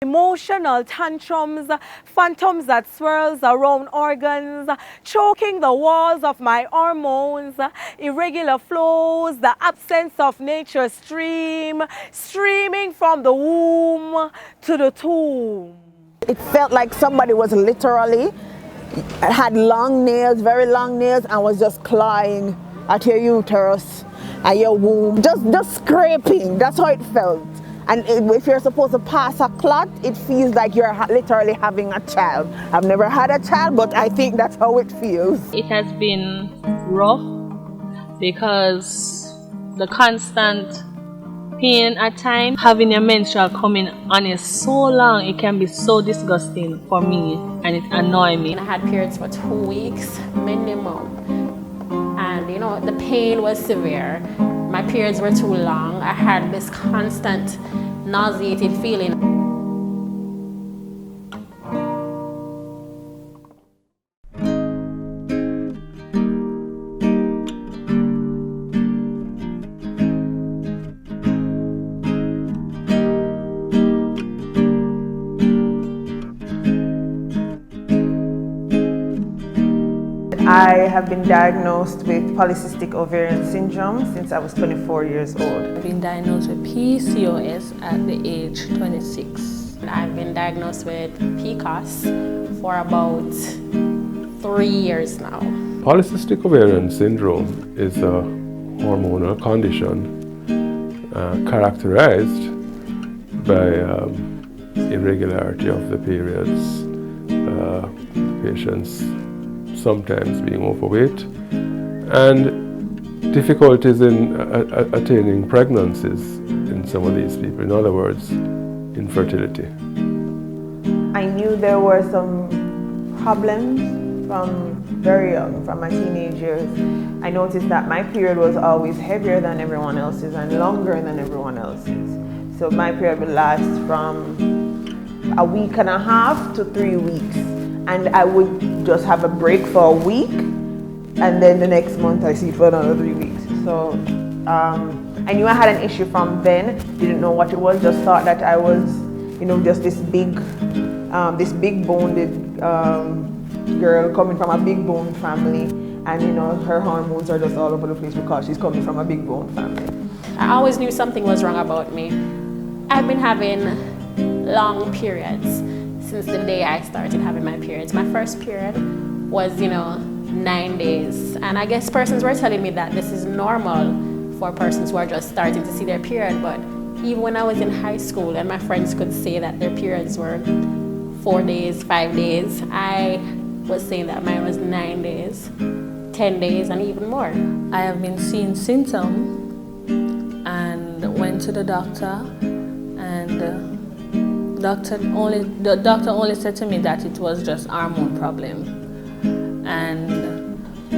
Emotional tantrums, phantoms that swirls around organs, choking the walls of my hormones, irregular flows, the absence of nature's stream, streaming from the womb to the tomb. It felt like somebody was literally had long nails, very long nails, and was just clawing at your uterus, at your womb, just scraping. That's how it felt. And if you're supposed to pass a clot, it feels like you're literally having a child. I've never had a child, but I think that's how it feels. It has been rough because the constant pain at times, having your menstrual coming on you so long, it can be so disgusting for me and it annoys me. I had periods for 2 weeks minimum, and you know, the pain was severe. My periods were too long. I had this constant nauseated feeling. I have been diagnosed with Polycystic Ovarian syndrome since I was 24 years old. I've been diagnosed with PCOS at the age 26. I've been diagnosed with PCOS for about 3 years now. Polycystic ovarian syndrome is a hormonal condition characterized by irregularity of the periods, patients sometimes being overweight, and difficulties in attaining pregnancies in some of these people. In other words, infertility. I knew there were some problems from very young, from my teenage years. I noticed that my period was always heavier than everyone else's and longer than everyone else's. So my period would last from a week and a half to 3 weeks. And I would just have a break for a week, and then the next month I see it for another 3 weeks. So I knew I had an issue from then, didn't know what it was, just thought that I was, you know, just this big boned girl coming from a big boned family, and you know, her hormones are just all over the place because she's coming from a big boned family. I always knew something was wrong about me. I've been having long periods since the day I started having my periods. My first period was, 9 days. And I guess persons were telling me that this is normal for persons who are just starting to see their period. But even when I was in high school and my friends could say that their periods were 4 days, 5 days, I was saying that mine was 9 days, 10 days, and even more. I have been seeing symptoms and went to the doctor, and the doctor only said to me that it was just hormone problem, and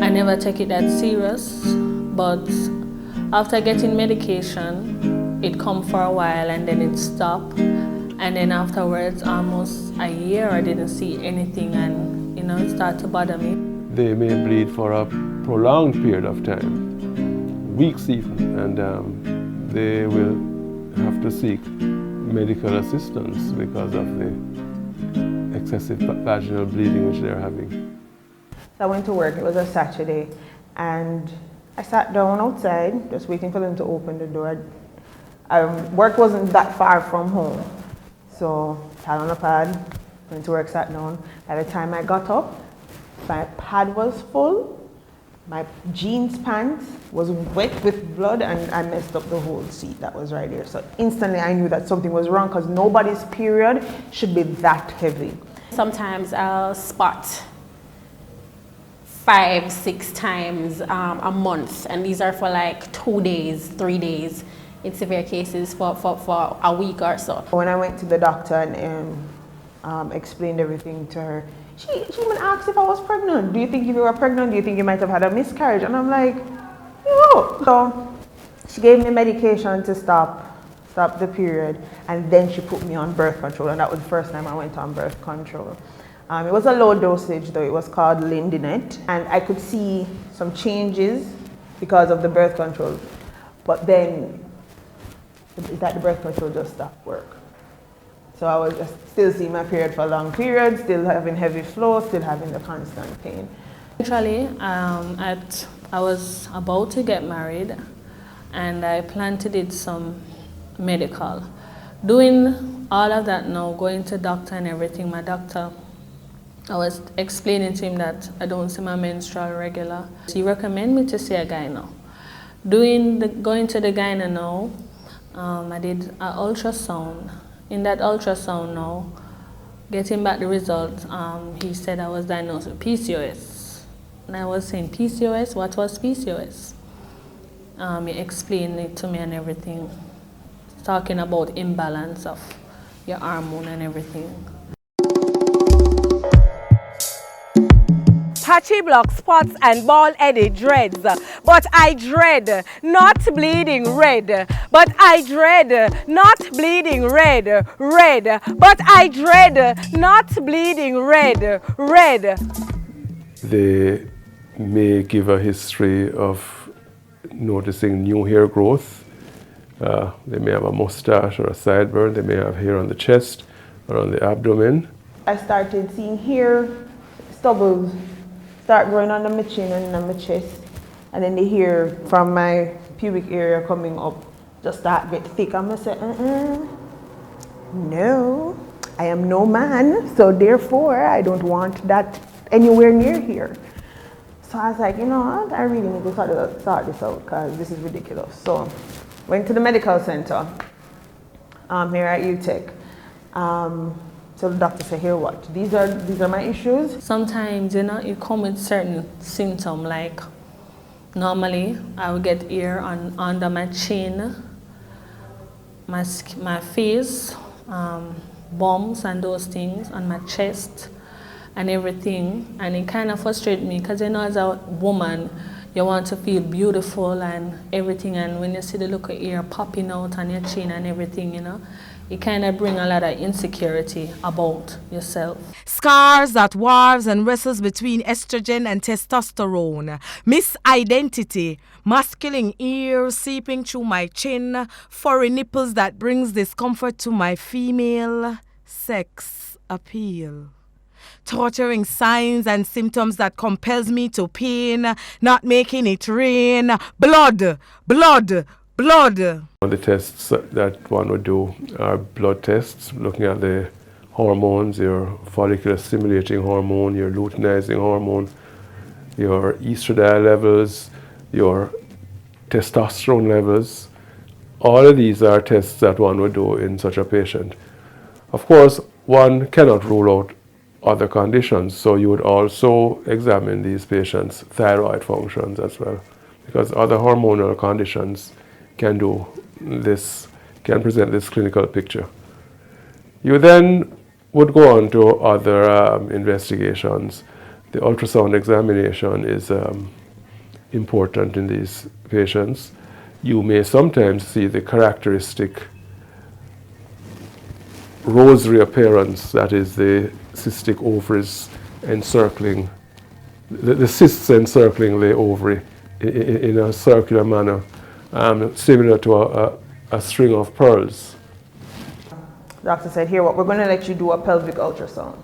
I never take it that serious. But after getting medication, it come for a while and then it stopped, and then afterwards almost a year I didn't see anything, and it started to bother me. They may bleed for a prolonged period of time, weeks even, and they will have to seek medical assistance because of the excessive vaginal bleeding which they're having. So I went to work, it was a Saturday, and I sat down outside just waiting for them to open the door. Work wasn't that far from home, so sat on a pad, went to work, sat down. By the time I got up, my pad was full, my jeans pants was wet with blood, and I messed up the whole seat that was right there. So instantly I knew that something was wrong because nobody's period should be that heavy. Sometimes I'll spot 5, 6 times a month, and these are for like 2 days, 3 days. In severe cases for a week or so. When I went to the doctor and explained everything to her, she even asked if I was pregnant. Do you think if you were pregnant, do you think you might have had a miscarriage? And I'm like, no. So she gave me medication to stop the period, and then she put me on birth control, and that was the first time I went on birth control. It was a low dosage though, it was called Lindinet, and I could see some changes because of the birth control, but then the birth control just stopped work. So I was still seeing my period for long periods, still having heavy flow, still having the constant pain. Actually, I was about to get married, and I planned to do some medical. Doing all of that now, going to doctor and everything, my doctor, I was explaining to him that I don't see my menstrual regular. He recommended me to see a gyno. Going to the gyno now, I did an ultrasound. In that ultrasound now, getting back the results, he said I was diagnosed with PCOS. And I was saying, PCOS? What was PCOS? He explained it to me and everything, talking about imbalance of your hormone and everything. Patchy block spots and bald-headed dreads, but I dread not bleeding red, but I dread not bleeding red, but I dread not bleeding red. They may give a history of noticing new hair growth. They may have a mustache or a sideburn. They may have hair on the chest or on the abdomen. I started seeing hair stubbles start growing under my chin and on my chest, and then the hair from my pubic area coming up just start get thick. I'm gonna say, no, I am no man, so therefore I don't want that anywhere near here. So I was like, you know what, I really need to sort this out because this is ridiculous. So went to the medical center here at UTech. So the doctor said, here what? These are my issues. Sometimes, you come with certain symptoms, like normally I would get hair under my chin, my face, bumps and those things, on my chest and everything. And it kind of frustrates me because as a woman, you want to feel beautiful and everything. And when you see the look of hair popping out on your chin and everything, it kind of brings a lot of insecurity about yourself. Scars that wars and wrestles between estrogen and testosterone. Misidentity. Masculine ears seeping through my chin. Furry nipples that brings discomfort to my female sex appeal. Torturing signs and symptoms that compels me to pain. Not making it rain. Blood. The tests that one would do are blood tests, looking at the hormones, your follicular stimulating hormone, your luteinizing hormone, your estradiol levels, your testosterone levels. All of these are tests that one would do in such a patient. Of course, one cannot rule out other conditions, so you would also examine these patients' thyroid functions as well, because other hormonal conditions can present this clinical picture. You then would go on to other investigations. The ultrasound examination is important in these patients. You may sometimes see the characteristic rosary appearance, that is the cystic ovaries encircling, the cysts encircling the ovary in a circular manner. Similar to a string of pearls. The doctor said, here, what we're going to let you do a pelvic ultrasound.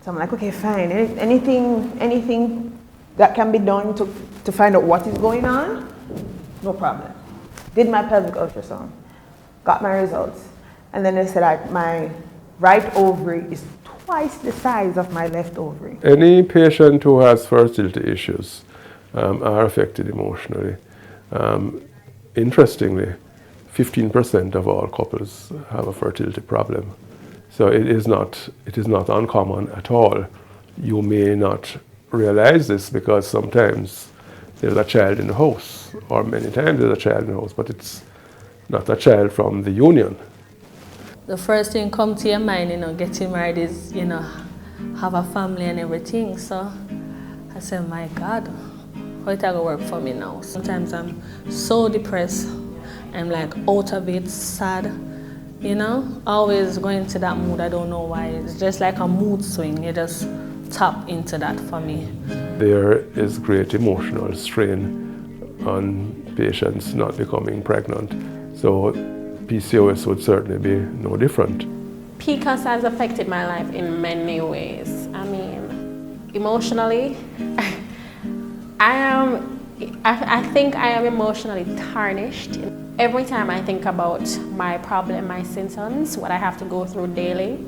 So I'm like, okay, fine. Anything that can be done to find out what is going on? No problem. Did my pelvic ultrasound, got my results, and then they said my right ovary is twice the size of my left ovary. Any patient who has fertility issues are affected emotionally. Interestingly, 15% of all couples have a fertility problem. So it is not uncommon at all. You may not realize this because sometimes there's a child in the house, or many times there's a child in the house, but it's not a child from the union. The first thing come to your mind, getting married is, have a family and everything. So I said, my God, how it gonna work for me now? Sometimes I'm so depressed. I'm like out of it, sad, always going into that mood. I don't know why. It's just like a mood swing. You just tap into that for me. There is great emotional strain on patients not becoming pregnant. So PCOS would certainly be no different. PCOS has affected my life in many ways. I mean, emotionally, I think I am emotionally tarnished. Every time I think about my problem, my symptoms, what I have to go through daily,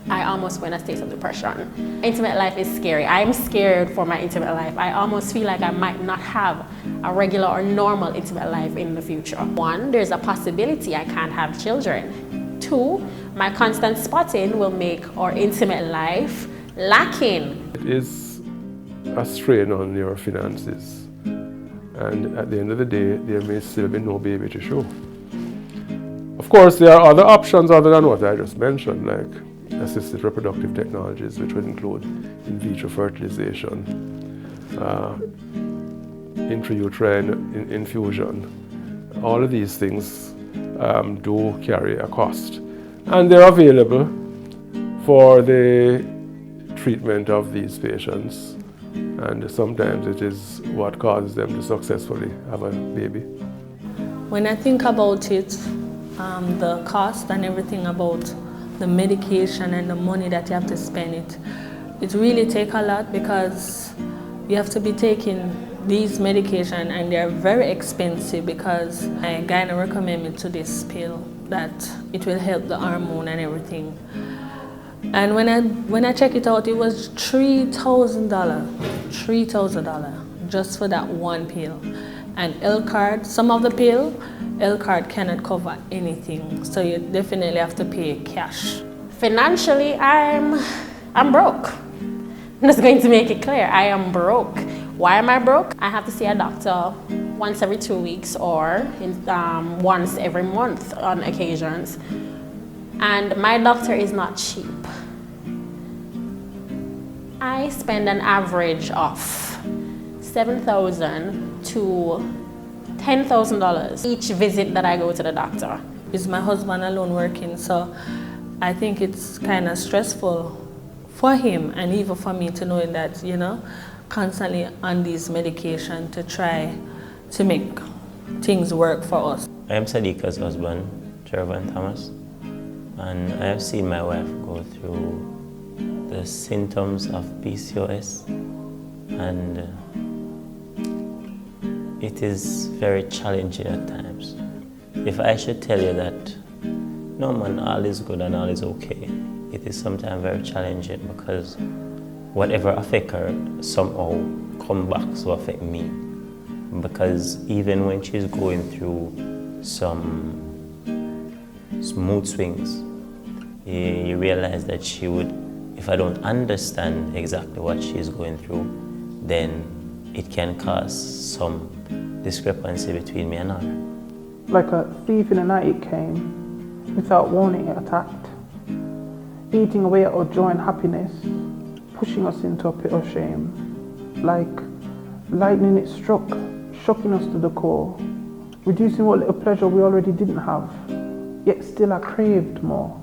I almost go in a state of depression. Intimate life is scary. I'm scared for my intimate life. I almost feel like I might not have a regular or normal intimate life in the future. One, there's a possibility I can't have children. Two, my constant spotting will make our intimate life lacking. It is a strain on your finances, and at the end of the day, there may still be no baby to show. Of course, there are other options other than what I just mentioned, like assisted reproductive technologies, which would include in vitro fertilization, intrauterine infusion. All of these things do carry a cost, and they're available for the treatment of these patients, and sometimes it is what causes them to successfully have a baby. When I think about it, the cost and everything about the medication and the money that you have to spend, it really takes a lot, because you have to be taking these medication and they're very expensive, because my gynae recommended me to this pill that it will help the hormone and everything. And when I check it out, it was $3,000 just for that one pill. And L-card, some of the pill, L-card cannot cover anything, so you definitely have to pay cash. Financially, I'm broke. I'm just going to make it clear, I am broke. Why am I broke? I have to see a doctor once every 2 weeks or once every month on occasions. And my doctor is not cheap. I spend an average of $7,000 to $10,000 each visit that I go to the doctor. Is my husband alone working, so I think it's kind of stressful for him and even for me to know that, constantly on these medication to try to make things work for us. I am Sadiqa's husband, Trevor Thomas, and I have seen my wife go through the symptoms of PCOS, and it is very challenging at times. If I should tell you that, no man, all is good and all is okay, it is sometimes very challenging, because whatever affects her somehow come back to affect me. Because even when she's going through some mood swings, you realize that she would, if I don't understand exactly what she's going through, then it can cause some discrepancy between me and her. Like a thief in the night it came, without warning it attacked, eating away at our joy and happiness, pushing us into a pit of shame. Like lightning it struck, shocking us to the core, reducing what little pleasure we already didn't have, yet still I craved more.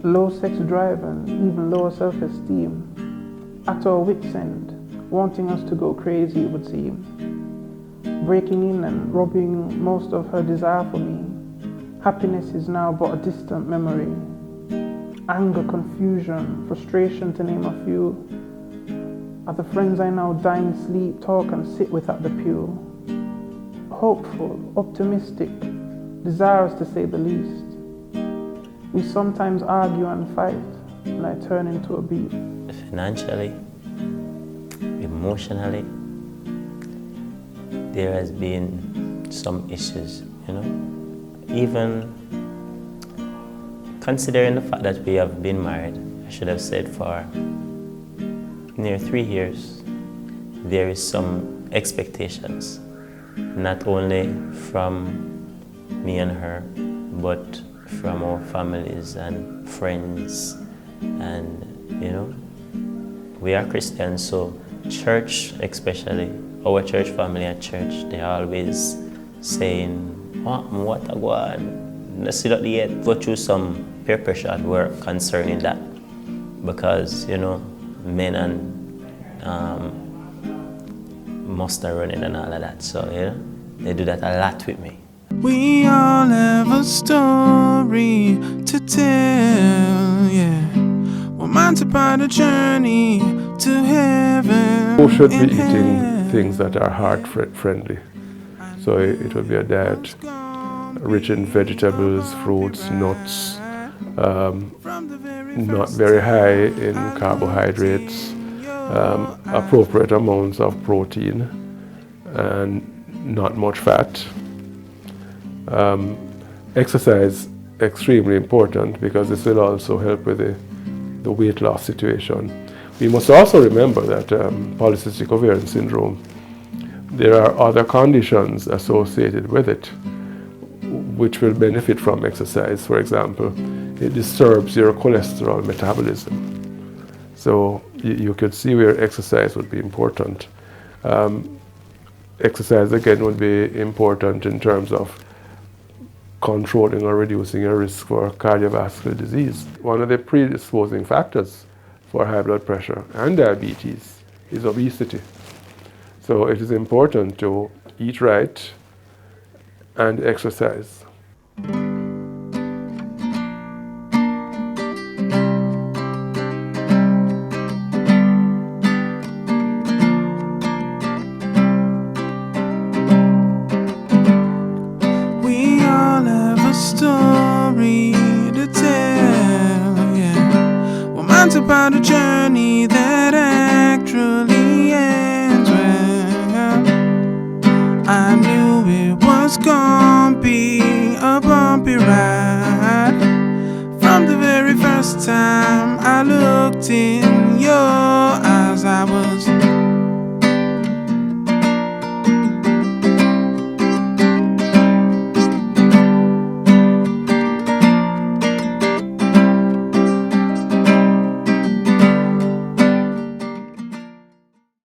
Low sex drive and even lower self-esteem, at our wits' end, wanting us to go crazy, it would seem. Breaking in and robbing most of her desire for me. Happiness is now but a distant memory. Anger, confusion, frustration, to name a few, are the friends I now dine, sleep, talk and sit with at the pew. Hopeful, optimistic, desirous to say the least. We sometimes argue and fight, and I turn into a beast. Financially, emotionally, there has been some issues, Even considering the fact that we have been married, I should have said for near 3 years, there is some expectations, not only from me and her, but from our families and friends, and we are Christians, so church, especially our church family at church, they're always saying, what a go on, let's see that yet. Go through some peer pressure at work concerning that, because men and muster running and all of that, so they do that a lot with me. We all have a story to tell. yeah. Well, mine's about a journey to heaven. Who should be eating things that are heart friendly? So it would be a diet rich in vegetables, fruits, nuts, not very high in carbohydrates, appropriate amounts of protein, and not much fat. Exercise extremely important because this will also help with the weight loss situation. We must also remember that polycystic ovarian syndrome, there are other conditions associated with it which will benefit from exercise. For example, it disturbs your cholesterol metabolism. So you could see where exercise would be important. Exercise again would be important in terms of controlling or reducing your risk for cardiovascular disease. One of the predisposing factors for high blood pressure and diabetes is obesity. So it is important to eat right and exercise. We all have a story to tell, yeah. Well, mine's about a journey that actually ends well. I knew it was gonna be a bumpy ride from the very first time I looked in your eyes. I was